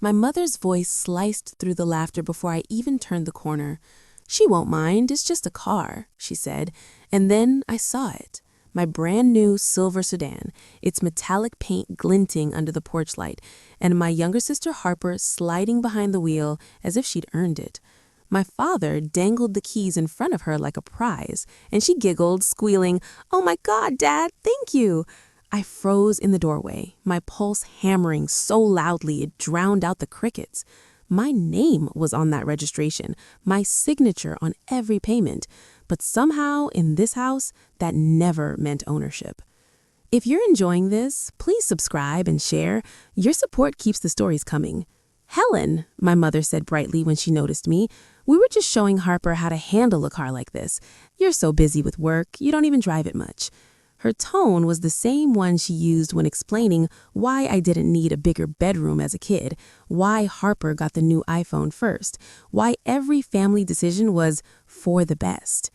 My mother's voice sliced through the laughter before I even turned the corner. "She won't mind, it's just a car," she said, and then I saw it. My brand new silver sedan, its metallic paint glinting under the porch light, and my younger sister Harper sliding behind the wheel as if she'd earned it. My father dangled the keys in front of her like a prize, and she giggled, squealing, "Oh my God, Dad, thank you!" I froze in the doorway, my pulse hammering so loudly it drowned out the crickets. My name was on that registration, my signature on every payment, but somehow in this house, that never meant ownership. If you're enjoying this, please subscribe and share. Your support keeps the stories coming. "Helen," my mother said brightly when she noticed me, "we were just showing Harper how to handle a car like this. You're so busy with work, you don't even drive it much." Her tone was the same one she used when explaining why I didn't need a bigger bedroom as a kid, why Harper got the new iPhone first, why every family decision was for the best.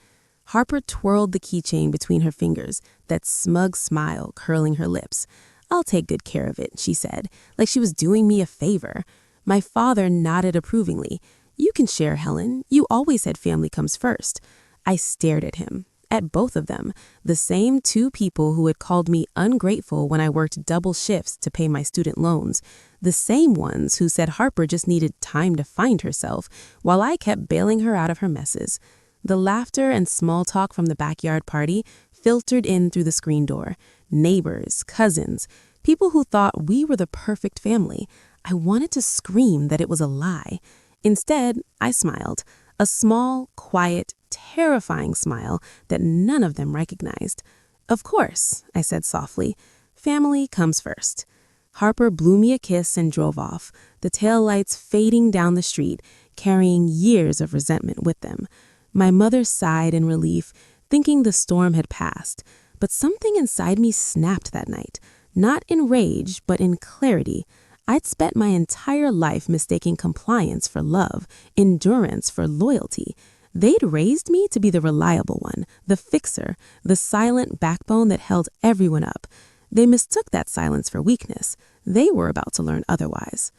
Harper twirled the keychain between her fingers, that smug smile curling her lips. "I'll take good care of it," she said, like she was doing me a favor. My father nodded approvingly. "You can share, Helen. You always said family comes first." I stared at him. At both of them, the same two people who had called me ungrateful when I worked double shifts to pay my student loans, the same ones who said Harper just needed time to find herself, while I kept bailing her out of her messes. The laughter and small talk from the backyard party filtered in through the screen door. Neighbors, cousins, people who thought we were the perfect family. I wanted to scream that it was a lie. Instead, I smiled. A small, quiet, terrifying smile that none of them recognized. "Of course," I said softly, "family comes first." Harper blew me a kiss and drove off, the taillights fading down the street, carrying years of resentment with them. My mother sighed in relief, thinking the storm had passed, but something inside me snapped that night, not in rage, but in clarity. I'd spent my entire life mistaking compliance for love, endurance for loyalty. They'd raised me to be the reliable one, the fixer, the silent backbone that held everyone up. They mistook that silence for weakness. They were about to learn otherwise.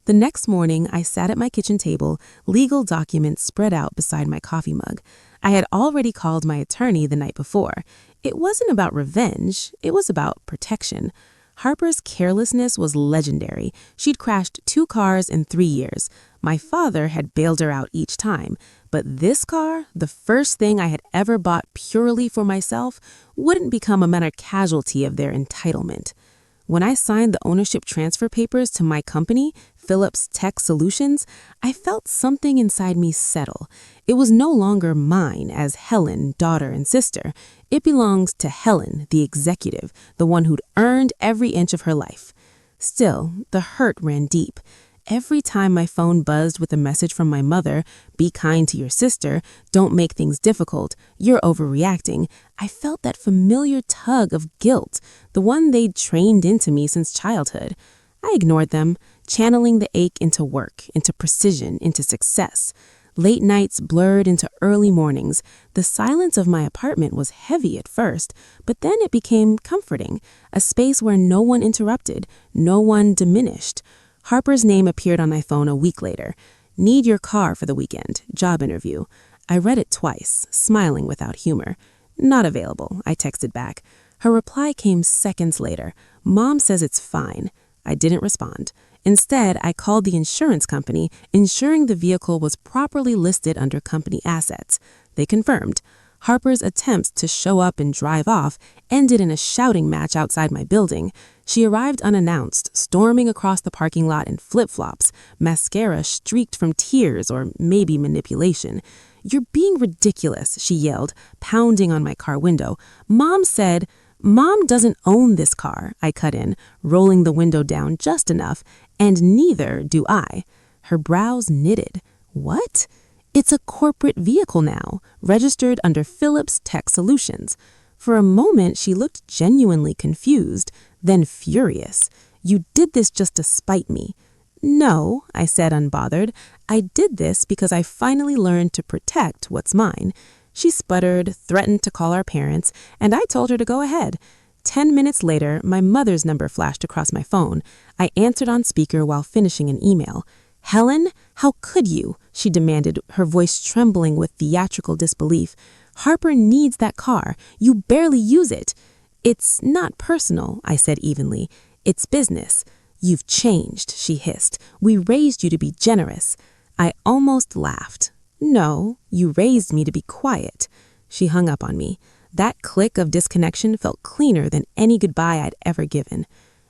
The next morning, I sat at my kitchen table, legal documents spread out beside my coffee mug. I had already called my attorney the night before. It wasn't about revenge, it was about protection. Harper's carelessness was legendary. She'd crashed 2 cars in 3 years. My father had bailed her out each time. But this car, the first thing I had ever bought purely for myself, wouldn't become a minor casualty of their entitlement. When I signed the ownership transfer papers to my company, Phillips Tech Solutions, I felt something inside me settle. It was no longer mine as Helen, daughter and sister. It belongs to Helen, the executive, the one who'd earned every inch of her life. Still, the hurt ran deep. Every time my phone buzzed with a message from my mother, "Be kind to your sister, don't make things difficult, you're overreacting," I felt that familiar tug of guilt, the one they'd trained into me since childhood. I ignored them, channeling the ache into work, into precision, into success. Late nights blurred into early mornings. The silence of my apartment was heavy at first, but then it became comforting, a space where no one interrupted, no one diminished. Harper's name appeared on my phone a week later. "Need your car for the weekend. Job interview." I read it twice, smiling without humor. "Not available," I texted back. Her reply came seconds later. "Mom says it's fine." I didn't respond. Instead, I called the insurance company, ensuring the vehicle was properly listed under company assets. They confirmed. Harper's attempts to show up and drive off ended in a shouting match outside my building. She arrived unannounced, storming across the parking lot in flip-flops, mascara streaked from tears or maybe manipulation. "You're being ridiculous," she yelled, pounding on my car window. "Mom said—" "Mom doesn't own this car," I cut in, rolling the window down just enough, "and neither do I." Her brows knitted. "What?" "It's a corporate vehicle now, registered under Phillips Tech Solutions." For a moment, she looked genuinely confused, then furious. "You did this just to spite me." "No," I said unbothered. "I did this because I finally learned to protect what's mine." She sputtered, threatened to call our parents, and I told her to go ahead. 10 minutes later, my mother's number flashed across my phone. I answered on speaker while finishing an email. "Helen, how could you?" she demanded, her voice trembling with theatrical disbelief. "Harper needs that car. You barely use it." "It's not personal," I said evenly. "It's business." "You've changed," she hissed. "We raised you to be generous." I almost laughed. "No, you raised me to be quiet." She hung up on me. That click of disconnection felt cleaner than any goodbye I'd ever given.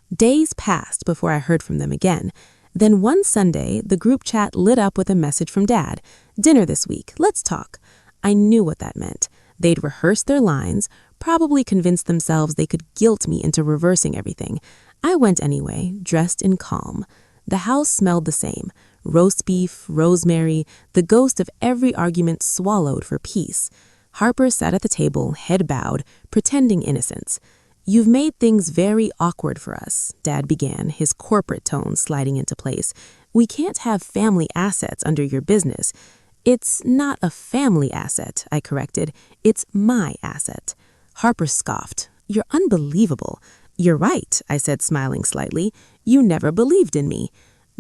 Days passed before I heard from them again. Then one Sunday, the group chat lit up with a message from Dad. "Dinner this week. Let's talk." I knew what that meant. They'd rehearsed their lines, probably convinced themselves they could guilt me into reversing everything. I went anyway, dressed in calm. The house smelled the same. Roast beef, rosemary, the ghost of every argument swallowed for peace. Harper sat at the table, head bowed, pretending innocence. "You've made things very awkward for us," Dad began, his corporate tone sliding into place. "We can't have family assets under your business." "It's not a family asset," I corrected. "It's my asset." Harper scoffed. "You're unbelievable." "You're right," I said, smiling slightly. "You never believed in me."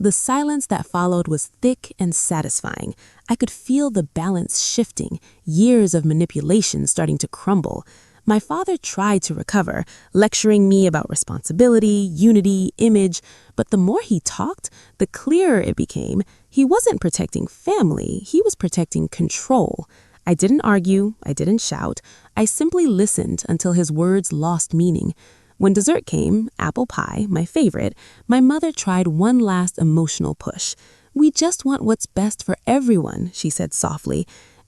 The silence that followed was thick and satisfying. I could feel the balance shifting, years of manipulation starting to crumble. My father tried to recover, lecturing me about responsibility, unity, image, but the more he talked, the clearer it became. He wasn't protecting family, he was protecting control. I didn't argue, I didn't shout. I simply listened until his words lost meaning. When dessert came, apple pie, my favorite, my mother tried one last emotional push. "We just want what's best for everyone," she said softly.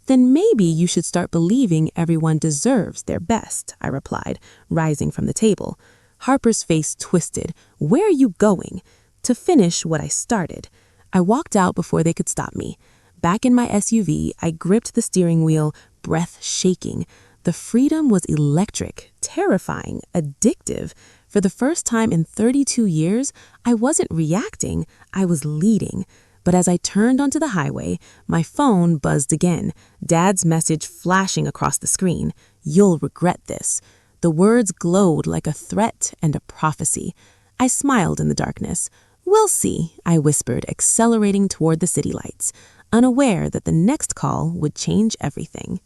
"Then maybe you should start believing everyone deserves their best," I replied, rising from the table. Harper's face twisted. "Where are you going?" "To finish what I started." I walked out before they could stop me. Back in my SUV, I gripped the steering wheel, breath shaking. The freedom was electric, terrifying, addictive. For the first time in 32 years, I wasn't reacting, I was leading. But as I turned onto the highway, my phone buzzed again, Dad's message flashing across the screen. "You'll regret this." The words glowed like a threat and a prophecy. I smiled in the darkness. "We'll see," I whispered, accelerating toward the city lights, unaware that the next call would change everything.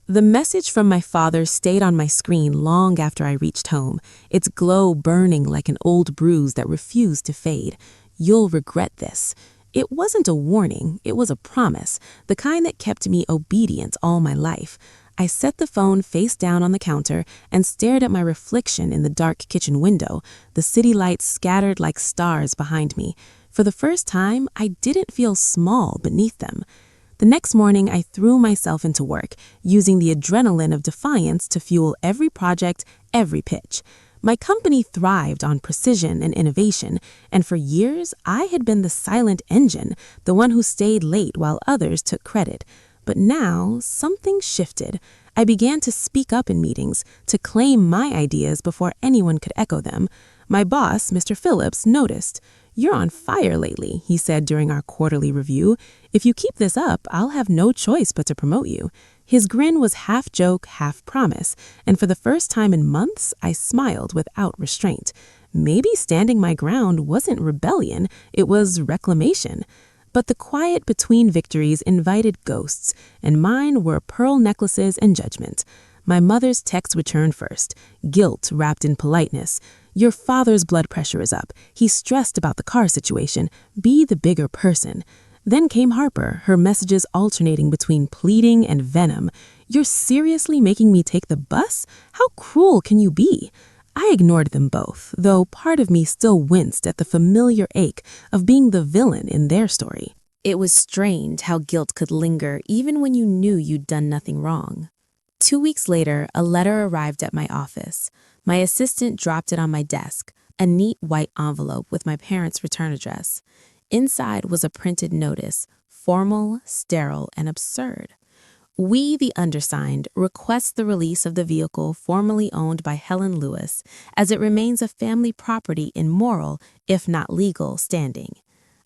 The message from my father stayed on my screen long after I reached home, its glow burning like an old bruise that refused to fade. "You'll regret this." It wasn't a warning, it was a promise, the kind that kept me obedient all my life. I set the phone face down on the counter and stared at my reflection in the dark kitchen window, the city lights scattered like stars behind me. For the first time, I didn't feel small beneath them. The next morning, I threw myself into work, using the adrenaline of defiance to fuel every project, every pitch. My company thrived on precision and innovation, and for years, I had been the silent engine, the one who stayed late while others took credit. But now, something shifted. I began to speak up in meetings, to claim my ideas before anyone could echo them. My boss, Mr. Phillips, noticed. "You're on fire lately," he said during our quarterly review. "If you keep this up, I'll have no choice but to promote you." His grin was half joke, half promise, and for the first time in months, I smiled without restraint. Maybe standing my ground wasn't rebellion, it was reclamation. But the quiet between victories invited ghosts, and mine were pearl necklaces and judgment. My mother's text returned first, guilt wrapped in politeness. "Your father's blood pressure is up. He's stressed about the car situation. Be the bigger person." Then came Harper, her messages alternating between pleading and venom. "You're seriously making me take the bus? How cruel can you be?" I ignored them both, though part of me still winced at the familiar ache of being the villain in their story. It was strange how guilt could linger even when you knew you'd done nothing wrong. 2 weeks later, a letter arrived at my office. My assistant dropped it on my desk, a neat white envelope with my parents' return address. Inside was a printed notice, formal, sterile, and absurd. "We, the undersigned, request the release of the vehicle formerly owned by Helen Lewis, as it remains a family property in moral, if not legal, standing."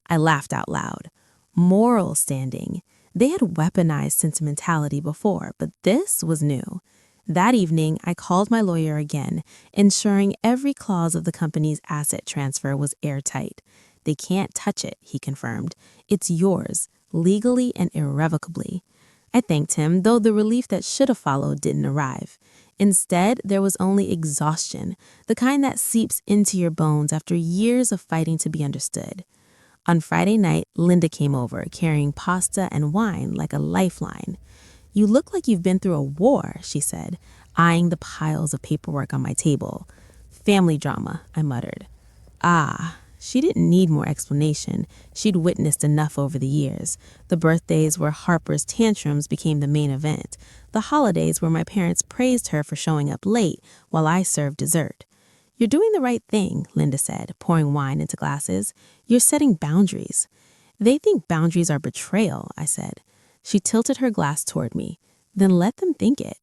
I laughed out loud. Moral standing. They had weaponized sentimentality before, but this was new. That evening, I called my lawyer again, ensuring every clause of the company's asset transfer was airtight. They can't touch it, he confirmed. It's yours, legally and irrevocably. I thanked him, though the relief that should have followed didn't arrive. Instead, there was only exhaustion, the kind that seeps into your bones after years of fighting to be understood. On Friday night, Linda came over, carrying pasta and wine like a lifeline. "You look like you've been through a war," she said, eyeing the piles of paperwork on my table. "Family drama," I muttered. She didn't need more explanation. She'd witnessed enough over the years. The birthdays where Harper's tantrums became the main event. The holidays where my parents praised her for showing up late while I served dessert. "You're doing the right thing," Linda said, pouring wine into glasses. "You're setting boundaries." "They think boundaries are betrayal," I said. She tilted her glass toward me. "Then let them think it."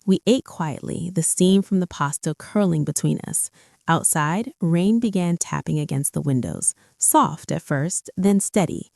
We ate quietly, the steam from the pasta curling between us. Outside, rain began tapping against the windows, soft at first, then steady.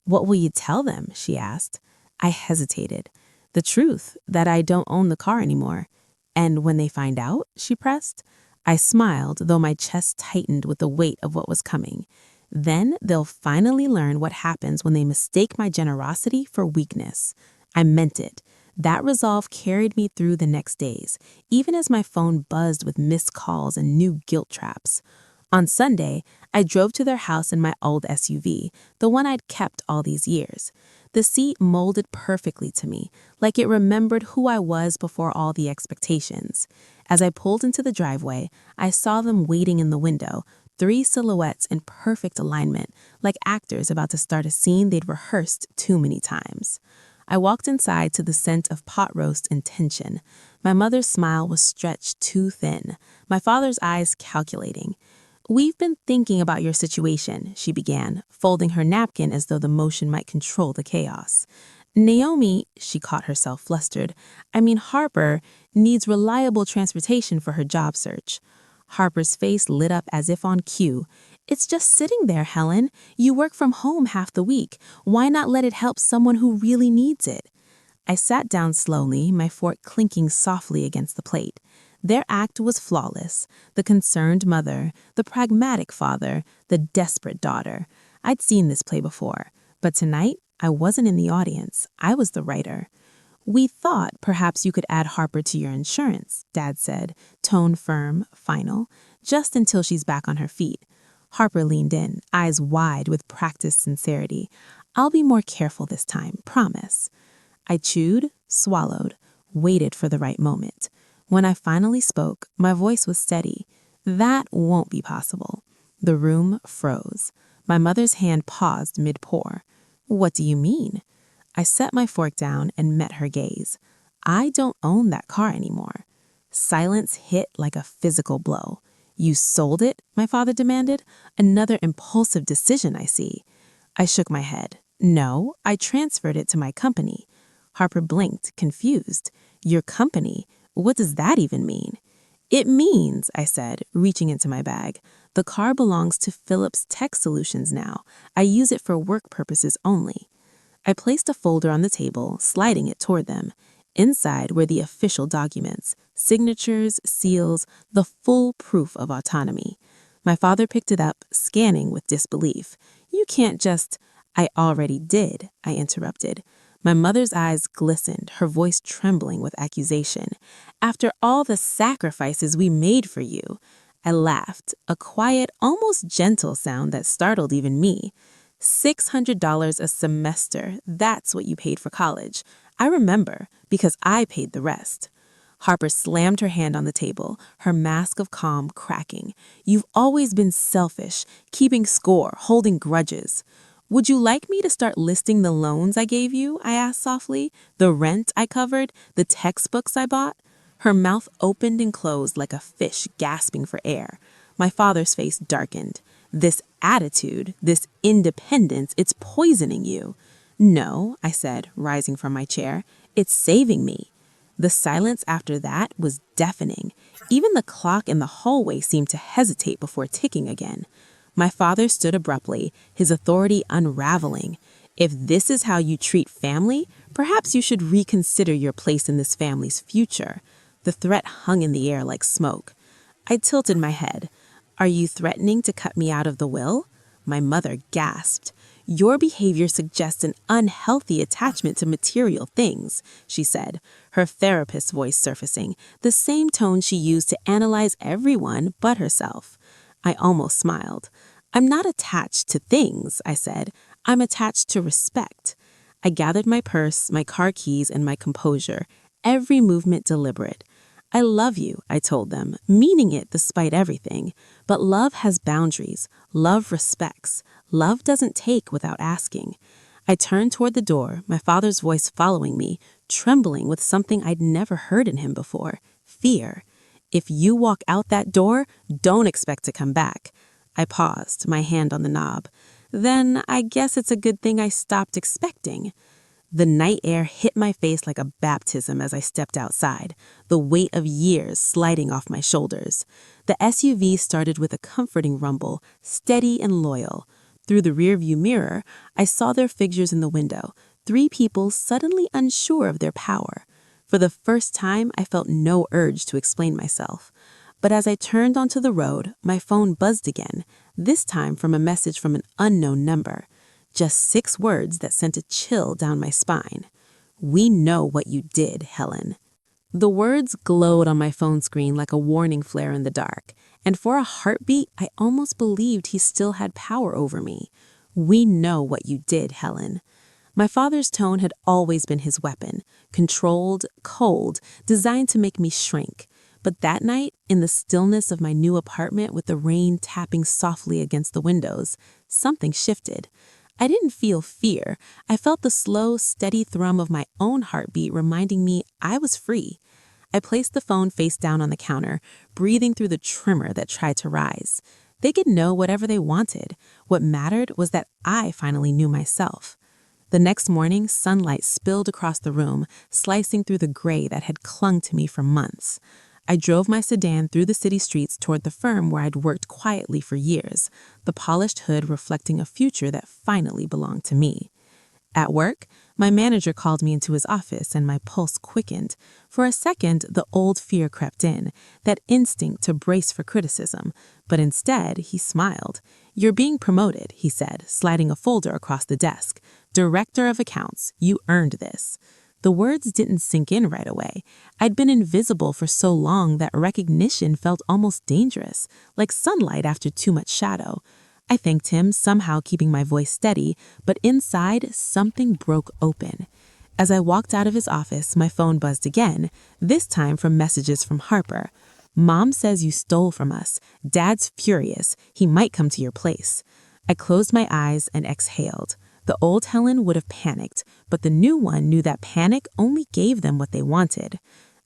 "What will you tell them?" she asked. I hesitated. "The truth, that I don't own the car anymore." "And when they find out?" she pressed. I smiled, though my chest tightened with the weight of what was coming. "Then they'll finally learn what happens when they mistake my generosity for weakness." I meant it. That resolve carried me through the next days, even as my phone buzzed with missed calls and new guilt traps. On Sunday, I drove to their house in my old SUV, the one I'd kept all these years. The seat molded perfectly to me, like it remembered who I was before all the expectations. As I pulled into the driveway, I saw them waiting in the window, 3 silhouettes in perfect alignment, like actors about to start a scene they'd rehearsed too many times. I walked inside to the scent of pot roast and tension. My mother's smile was stretched too thin, my father's eyes calculating. "We've been thinking about your situation," she began, folding her napkin as though the motion might control the chaos. "Naomi," she caught herself flustered, Harper, needs reliable transportation for her job search." Harper's face lit up as if on cue. "It's just sitting there, Helen. You work from home half the week. Why not let it help someone who really needs it?" I sat down slowly, my fork clinking softly against the plate. Their act was flawless. The concerned mother, the pragmatic father, the desperate daughter. I'd seen this play before, but tonight I wasn't in the audience. I was the writer. "We thought perhaps you could add Harper to your insurance," Dad said, tone firm, final, "just until she's back on her feet." Harper leaned in, eyes wide with practiced sincerity. "I'll be more careful this time, promise." I chewed, swallowed, waited for the right moment. When I finally spoke, my voice was steady. "That won't be possible." The room froze. My mother's hand paused mid-pour. "What do you mean?" I set my fork down and met her gaze. "I don't own that car anymore." Silence hit like a physical blow. "You sold it?" my father demanded. "Another impulsive decision, I see." I shook my head. "No, I transferred it to my company." Harper blinked, confused. "Your company? What does that even mean?" "It means," I said, reaching into my bag, "the car belongs to Philips Tech Solutions now. I use it for work purposes only." I placed a folder on the table, sliding it toward them. Inside were the official documents, signatures, seals, the full proof of autonomy. My father picked it up, scanning with disbelief. "You can't just—" "I already did," I interrupted. My mother's eyes glistened, her voice trembling with accusation. "After all the sacrifices we made for you." I laughed, a quiet, almost gentle sound that startled even me. $600 a semester, that's what you paid for college. I remember, because I paid the rest. Harper slammed her hand on the table, her mask of calm cracking. "You've always been selfish, keeping score, holding grudges." "Would you like me to start listing the loans I gave you?" I asked softly. "The rent I covered, the textbooks I bought?" Her mouth opened and closed like a fish gasping for air. My father's face darkened. "This attitude, this independence, it's poisoning you." "No," I said, rising from my chair. "It's saving me." The silence after that was deafening. Even the clock in the hallway seemed to hesitate before ticking again. My father stood abruptly, his authority unraveling. "If this is how you treat family, perhaps you should reconsider your place in this family's future." The threat hung in the air like smoke. I tilted my head. "Are you threatening to cut me out of the will?" My mother gasped. "Your behavior suggests an unhealthy attachment to material things," she said, her therapist's voice surfacing, the same tone she used to analyze everyone but herself. I almost smiled. "I'm not attached to things," I said. "I'm attached to respect." I gathered my purse, my car keys, and my composure, every movement deliberate. "I love you," I told them, meaning it despite everything. But love has boundaries. Love respects. Love doesn't take without asking. I turned toward the door, my father's voice following me, trembling with something I'd never heard in him before, fear. "If you walk out that door, don't expect to come back." I paused, my hand on the knob. "Then I guess it's a good thing I stopped expecting." The night air hit my face like a baptism as I stepped outside, the weight of years sliding off my shoulders. The SUV started with a comforting rumble, steady and loyal. Through the rearview mirror, I saw their figures in the window, 3 people suddenly unsure of their power. For the first time, I felt no urge to explain myself. But as I turned onto the road, my phone buzzed again, this time from a message from an unknown number. Just 6 words that sent a chill down my spine. "We know what you did, Helen." The words glowed on my phone screen like a warning flare in the dark, and for a heartbeat, I almost believed he still had power over me. "We know what you did, Helen." My father's tone had always been his weapon, controlled, cold, designed to make me shrink. But that night, in the stillness of my new apartment with the rain tapping softly against the windows, something shifted. I didn't feel fear. I felt the slow, steady thrum of my own heartbeat reminding me I was free. I placed the phone face down on the counter, breathing through the tremor that tried to rise. They could know whatever they wanted. What mattered was that I finally knew myself. The next morning, sunlight spilled across the room, slicing through the gray that had clung to me for months. I drove my sedan through the city streets toward the firm where I'd worked quietly for years, the polished hood reflecting a future that finally belonged to me. At work, my manager called me into his office and my pulse quickened. For a second, the old fear crept in, that instinct to brace for criticism. But instead, he smiled. "You're being promoted," he said, sliding a folder across the desk. "Director of Accounts, you earned this." The words didn't sink in right away. I'd been invisible for so long that recognition felt almost dangerous, like sunlight after too much shadow. I thanked him, somehow keeping my voice steady, but inside, something broke open. As I walked out of his office, my phone buzzed again, this time from messages from Harper. "Mom says you stole from us. Dad's furious. He might come to your place." I closed my eyes and exhaled. The old Helen would have panicked, but the new one knew that panic only gave them what they wanted.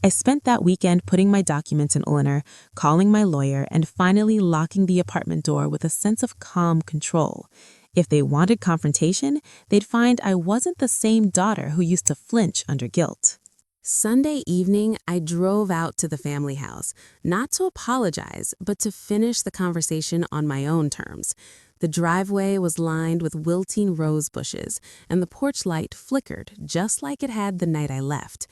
I spent that weekend putting my documents in order, calling my lawyer, and finally locking the apartment door with a sense of calm control. If they wanted confrontation, they'd find I wasn't the same daughter who used to flinch under guilt. Sunday evening, I drove out to the family house, not to apologize, but to finish the conversation on my own terms. The driveway was lined with wilting rose bushes, and the porch light flickered just like it had the night I left.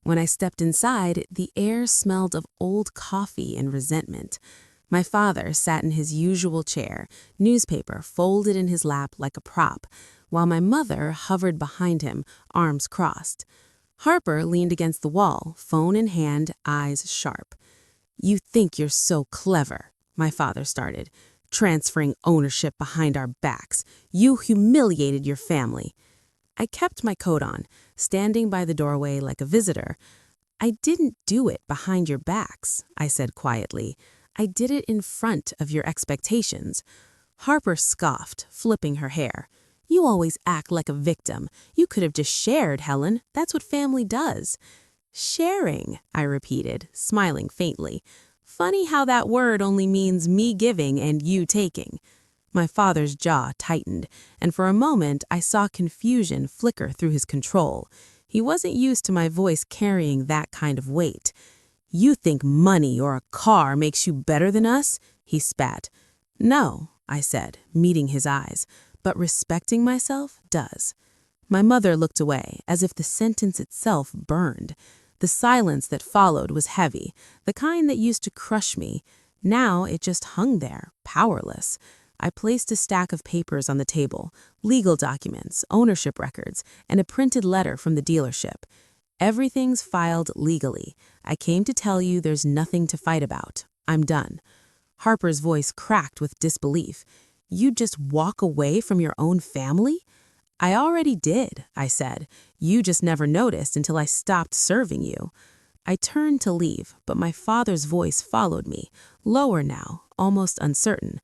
When I stepped inside, the air smelled of old coffee and resentment. My father sat in his usual chair, newspaper folded in his lap like a prop, while my mother hovered behind him, arms crossed. Harper leaned against the wall, phone in hand, eyes sharp. "You think you're so clever," my father started, "transferring ownership behind our backs. You humiliated your family." I kept my coat on, standing by the doorway like a visitor. "I didn't do it behind your backs," I said quietly. "I did it in front of your expectations." Harper scoffed, flipping her hair. "You always act like a victim. You could have just shared, Helen. That's what family does." "Sharing," I repeated, smiling faintly. "Funny how that word only means me giving and you taking." My father's jaw tightened, and for a moment I saw confusion flicker through his control. He wasn't used to my voice carrying that kind of weight. "You think money or a car makes you better than us?" he spat. "No," I said, meeting his eyes, "but respecting myself does." My mother looked away, as if the sentence itself burned. The silence that followed was heavy, the kind that used to crush me. Now it just hung there, powerless. I placed a stack of papers on the table, legal documents, ownership records, and a printed letter from the dealership. Everything's filed legally. I came to tell you there's nothing to fight about. I'm done. Harper's voice cracked with disbelief. You'd just walk away from your own family? I already did, I said. You just never noticed until I stopped serving you. I turned to leave, but my father's voice followed me, lower now, almost uncertain.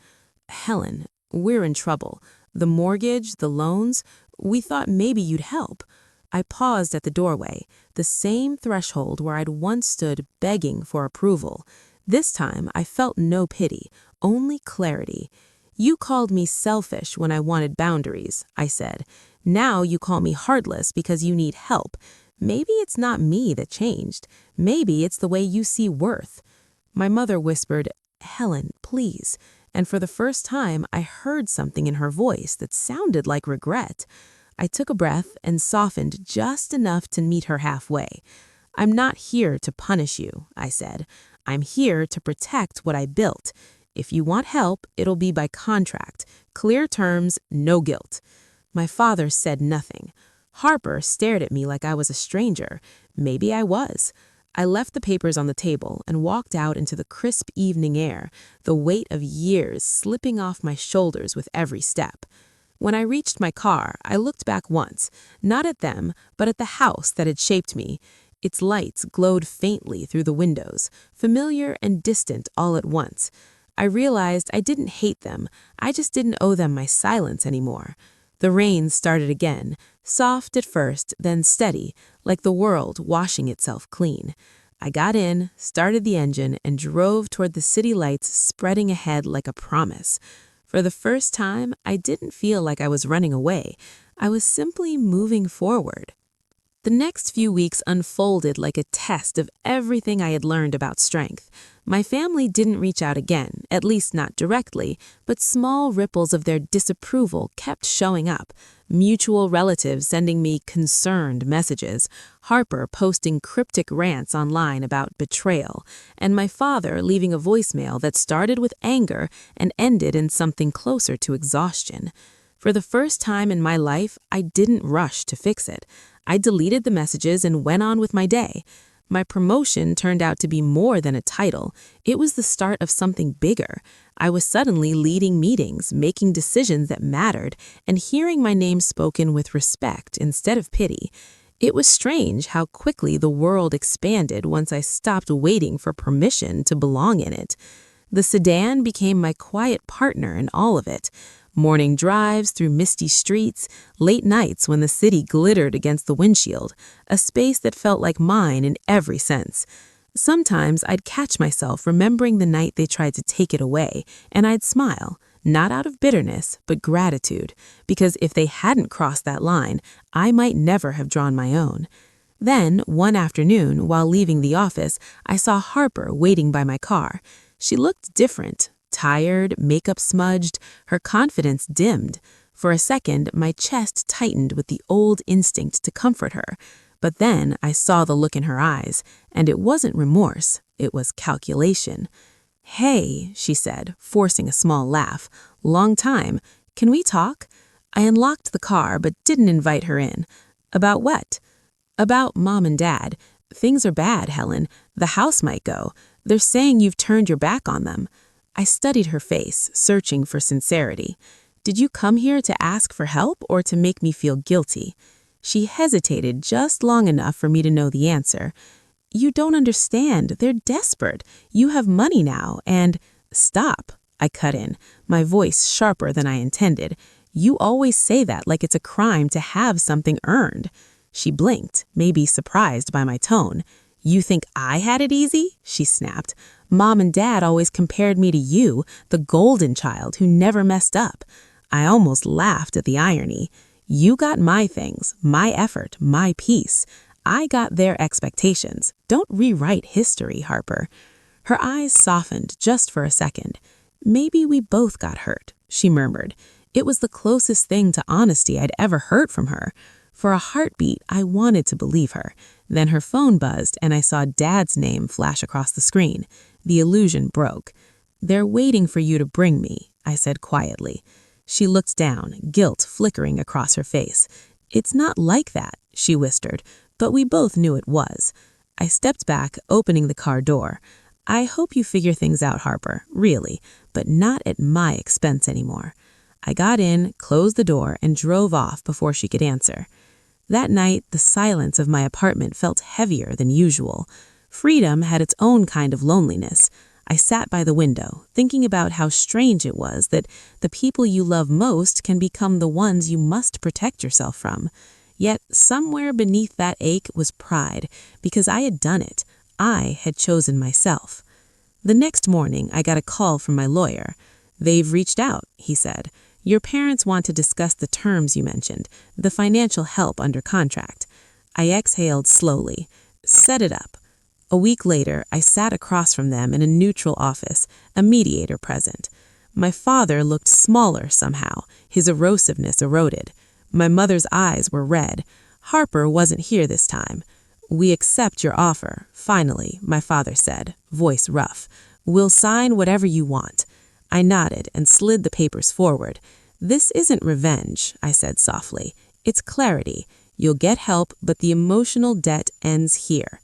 Helen, we're in trouble. The mortgage, the loans, we thought maybe you'd help. I paused at the doorway, the same threshold where I'd once stood begging for approval. This time I felt no pity, only clarity. You called me selfish when I wanted boundaries, I said. Now you call me heartless because you need help. Maybe it's not me that changed. Maybe it's the way you see worth. My mother whispered, Helen, please. And for the first time, I heard something in her voice that sounded like regret. I took a breath and softened just enough to meet her halfway. I'm not here to punish you, I said. I'm here to protect what I built. If you want help, it'll be by contract. Clear terms, no guilt. My father said nothing. Harper stared at me like I was a stranger. Maybe I was. I left the papers on the table and walked out into the crisp evening air, the weight of years slipping off my shoulders with every step. When I reached my car, I looked back once, not at them, but at the house that had shaped me. Its lights glowed faintly through the windows, familiar and distant all at once. I realized I didn't hate them, I just didn't owe them my silence anymore. The rain started again, soft at first, then steady, like the world washing itself clean. I got in, started the engine, and drove toward the city lights spreading ahead like a promise. For the first time, I didn't feel like I was running away. I was simply moving forward. The next few weeks unfolded like a test of everything I had learned about strength. My family didn't reach out again, at least not directly, but small ripples of their disapproval kept showing up. Mutual relatives sending me concerned messages, Harper posting cryptic rants online about betrayal, and my father leaving a voicemail that started with anger and ended in something closer to exhaustion. For the first time in my life, I didn't rush to fix it. I deleted the messages and went on with my day. My promotion turned out to be more than a title. It was the start of something bigger. I was suddenly leading meetings, making decisions that mattered, and hearing my name spoken with respect instead of pity. It was strange how quickly the world expanded once I stopped waiting for permission to belong in it. The sedan became my quiet partner in all of it. Morning drives through misty streets, late nights when the city glittered against the windshield, a space that felt like mine in every sense. Sometimes I'd catch myself remembering the night they tried to take it away, and I'd smile, not out of bitterness, but gratitude, because if they hadn't crossed that line, I might never have drawn my own. Then, one afternoon, while leaving the office, I saw Harper waiting by my car. She looked different. Tired, makeup smudged, her confidence dimmed. For a second, my chest tightened with the old instinct to comfort her. But then I saw the look in her eyes, and it wasn't remorse, it was calculation. Hey, she said, forcing a small laugh. Long time. Can we talk? I unlocked the car, but didn't invite her in. About what? About Mom and Dad. Things are bad, Helen. The house might go. They're saying you've turned your back on them. I studied her face, searching for sincerity. Did you come here to ask for help or to make me feel guilty? She hesitated just long enough for me to know the answer. You don't understand. They're desperate. You have money now, and— Stop, I cut in, my voice sharper than I intended. You always say that like it's a crime to have something earned. She blinked, maybe surprised by my tone. You think I had it easy? She snapped. Mom and Dad always compared me to you, the golden child who never messed up. I almost laughed at the irony. You got my things, my effort, my peace. I got their expectations. Don't rewrite history, Harper. Her eyes softened just for a second. Maybe we both got hurt, she murmured. It was the closest thing to honesty I'd ever heard from her. For a heartbeat, I wanted to believe her. Then her phone buzzed and I saw Dad's name flash across the screen. The illusion broke. "They're waiting for you to bring me," I said quietly. She looked down, guilt flickering across her face. "It's not like that," she whispered, but we both knew it was. I stepped back, opening the car door. "I hope you figure things out, Harper, really, but not at my expense anymore." I got in, closed the door, and drove off before she could answer. That night, the silence of my apartment felt heavier than usual. Freedom had its own kind of loneliness. I sat by the window, thinking about how strange it was that the people you love most can become the ones you must protect yourself from. Yet somewhere beneath that ache was pride, because I had done it. I had chosen myself. The next morning, I got a call from my lawyer. "They've reached out," he said. "Your parents want to discuss the terms you mentioned, the financial help under contract." I exhaled slowly. "Set it up." A week later, I sat across from them in a neutral office, a mediator present. My father looked smaller somehow, his erosiveness eroded. My mother's eyes were red. Harper wasn't here this time. "We accept your offer, finally," my father said, voice rough. "We'll sign whatever you want." I nodded and slid the papers forward. "This isn't revenge," I said softly. "It's clarity. You'll get help, but the emotional debt ends here."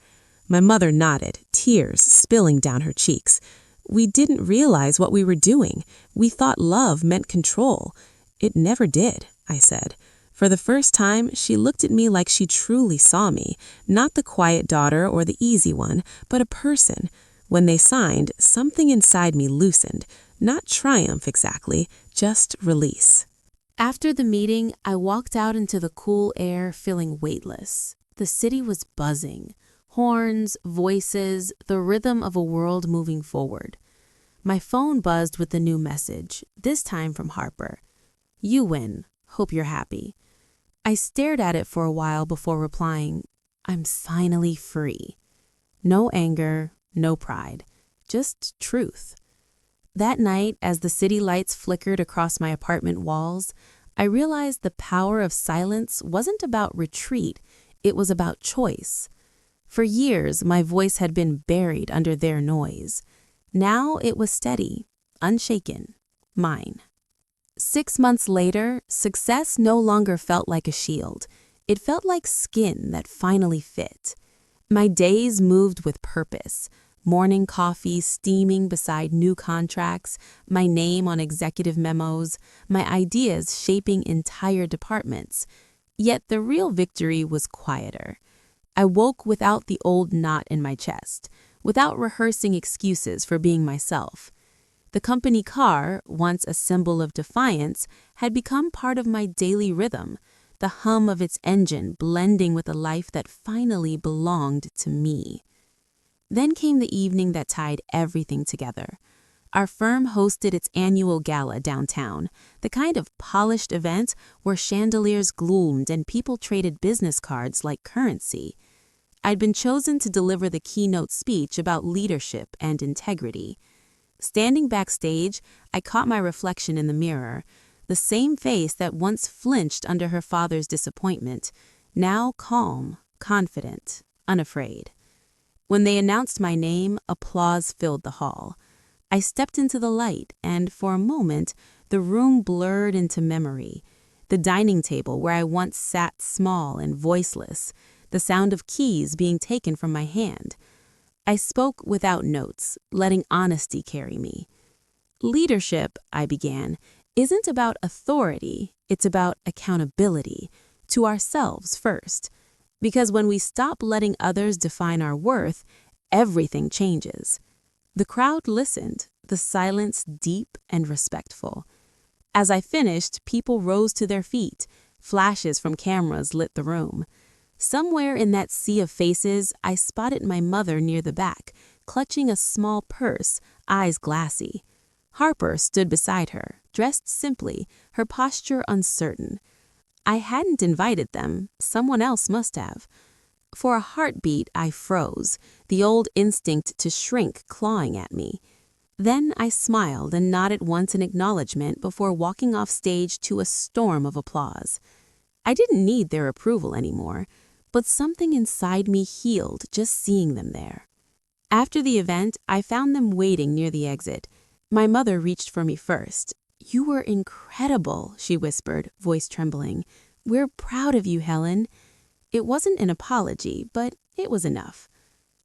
My mother nodded, tears spilling down her cheeks. "We didn't realize what we were doing. We thought love meant control." "It never did," I said. For the first time, she looked at me like she truly saw me, not the quiet daughter or the easy one, but a person. When they signed, something inside me loosened. Not triumph exactly, just release. After the meeting, I walked out into the cool air feeling weightless. The city was buzzing. Horns, voices, the rhythm of a world moving forward. My phone buzzed with a new message, this time from Harper. "You win. Hope you're happy." I stared at it for a while before replying, "I'm finally free." No anger, no pride, just truth. That night, as the city lights flickered across my apartment walls, I realized the power of silence wasn't about retreat, it was about choice. For years, my voice had been buried under their noise. Now it was steady, unshaken, mine. 6 months later, success no longer felt like a shield. It felt like skin that finally fit. My days moved with purpose. Morning coffee steaming beside new contracts, my name on executive memos, my ideas shaping entire departments. Yet the real victory was quieter. I woke without the old knot in my chest, without rehearsing excuses for being myself. The company car, once a symbol of defiance, had become part of my daily rhythm, the hum of its engine blending with a life that finally belonged to me. Then came the evening that tied everything together. Our firm hosted its annual gala downtown, the kind of polished event where chandeliers gloomed and people traded business cards like currency. I'd been chosen to deliver the keynote speech about leadership and integrity. Standing backstage, I caught my reflection in the mirror, the same face that once flinched under her father's disappointment, now calm, confident, unafraid. When they announced my name, applause filled the hall. I stepped into the light, and for a moment, the room blurred into memory. The dining table where I once sat small and voiceless, the sound of keys being taken from my hand. I spoke without notes, letting honesty carry me. "Leadership," I began, "isn't about authority, it's about accountability, to ourselves first. Because when we stop letting others define our worth, everything changes." The crowd listened, the silence deep and respectful. As I finished, people rose to their feet. Flashes from cameras lit the room. Somewhere in that sea of faces, I spotted my mother near the back, clutching a small purse, eyes glassy. Harper stood beside her, dressed simply, her posture uncertain. I hadn't invited them, someone else must have. For a heartbeat, I froze, the old instinct to shrink clawing at me. Then I smiled and nodded once in acknowledgement before walking off stage to a storm of applause. I didn't need their approval anymore, but something inside me healed just seeing them there. After the event, I found them waiting near the exit. My mother reached for me first. "You were incredible," she whispered, voice trembling. "We're proud of you, Helen." It wasn't an apology, but it was enough.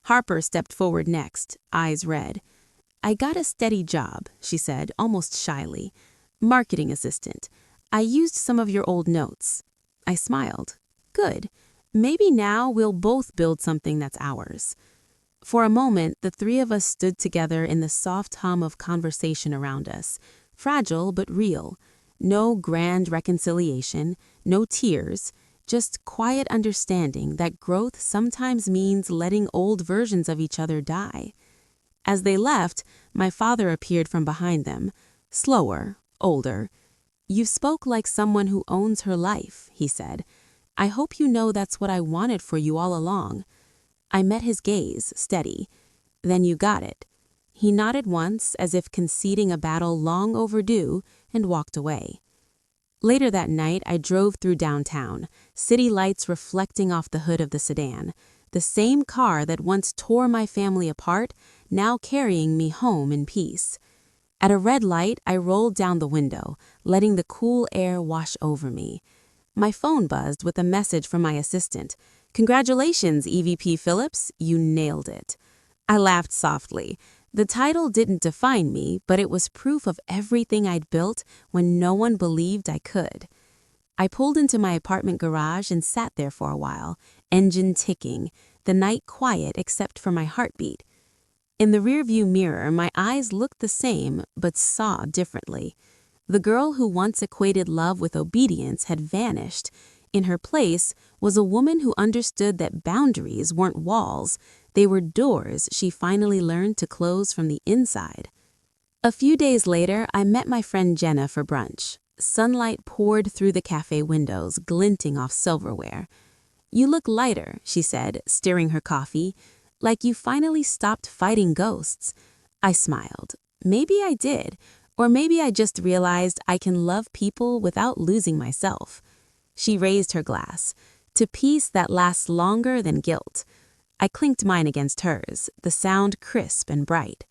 Harper stepped forward next, eyes red. "I got a steady job," she said, almost shyly. "Marketing assistant. I used some of your old notes." I smiled. "Good. Maybe now we'll both build something that's ours." For a moment, the three of us stood together in the soft hum of conversation around us. Fragile but real. No grand reconciliation, no tears, just quiet understanding that growth sometimes means letting old versions of each other die. As they left, my father appeared from behind them, slower, older. "You spoke like someone who owns her life," he said. "I hope you know that's what I wanted for you all along." I met his gaze, steady. "Then you got it." He nodded once, as if conceding a battle long overdue, and walked away. Later that night, I drove through downtown, city lights reflecting off the hood of the sedan. The same car that once tore my family apart, now carrying me home in peace. At a red light, I rolled down the window, letting the cool air wash over me. My phone buzzed with a message from my assistant. "Congratulations, EVP Phillips, you nailed it." I laughed softly. The title didn't define me, but it was proof of everything I'd built when no one believed I could. I pulled into my apartment garage and sat there for a while, engine ticking, the night quiet except for my heartbeat. In the rearview mirror, my eyes looked the same, but saw differently. The girl who once equated love with obedience had vanished. In her place was a woman who understood that boundaries weren't walls, they were doors she finally learned to close from the inside. A few days later, I met my friend Jenna for brunch. Sunlight poured through the cafe windows, glinting off silverware. "You look lighter," she said, stirring her coffee, "like you finally stopped fighting ghosts." I smiled. Maybe I did, or maybe I just realized I can love people without losing myself. She raised her glass. "To peace that lasts longer than guilt." I clinked mine against hers, the sound crisp and bright.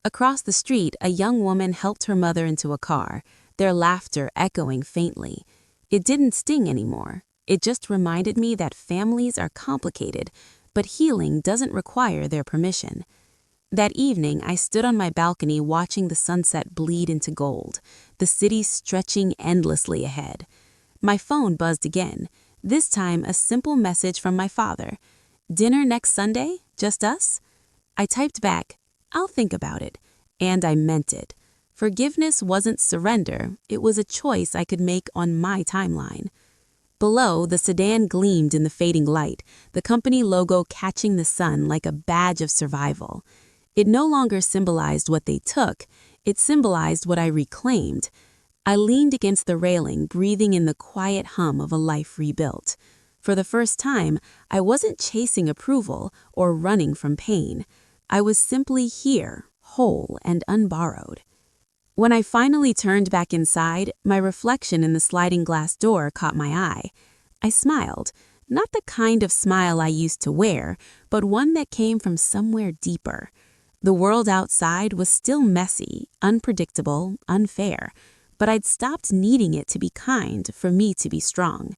Across the street, a young woman helped her mother into a car, their laughter echoing faintly. It didn't sting anymore. It just reminded me that families are complicated, but healing doesn't require their permission. That evening, I stood on my balcony watching the sunset bleed into gold, the city stretching endlessly ahead. My phone buzzed again, this time a simple message from my father. "Dinner next Sunday? Just us?" I typed back, "I'll think about it." And I meant it. Forgiveness wasn't surrender, it was a choice I could make on my timeline. Below, the sedan gleamed in the fading light, the company logo catching the sun like a badge of survival. It no longer symbolized what they took, it symbolized what I reclaimed. I leaned against the railing, breathing in the quiet hum of a life rebuilt. For the first time, I wasn't chasing approval or running from pain. I was simply here, whole and unborrowed. When I finally turned back inside, my reflection in the sliding glass door caught my eye. I smiled, not the kind of smile I used to wear, but one that came from somewhere deeper. The world outside was still messy, unpredictable, unfair, but I'd stopped needing it to be kind for me to be strong.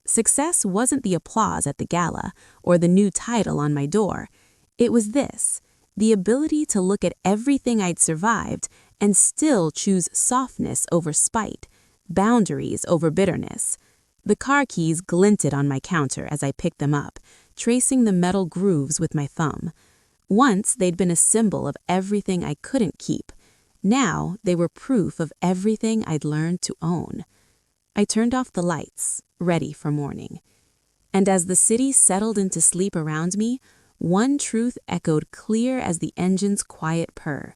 Success wasn't the applause at the gala or the new title on my door. It was this, the ability to look at everything I'd survived and still choose softness over spite, boundaries over bitterness. The car keys glinted on my counter as I picked them up, tracing the metal grooves with my thumb. Once they'd been a symbol of everything I couldn't keep. Now they were proof of everything I'd learned to own. I turned off the lights, ready for morning. And as the city settled into sleep around me, one truth echoed clear as the engine's quiet purr.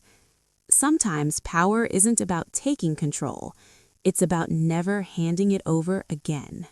Sometimes power isn't about taking control, it's about never handing it over again.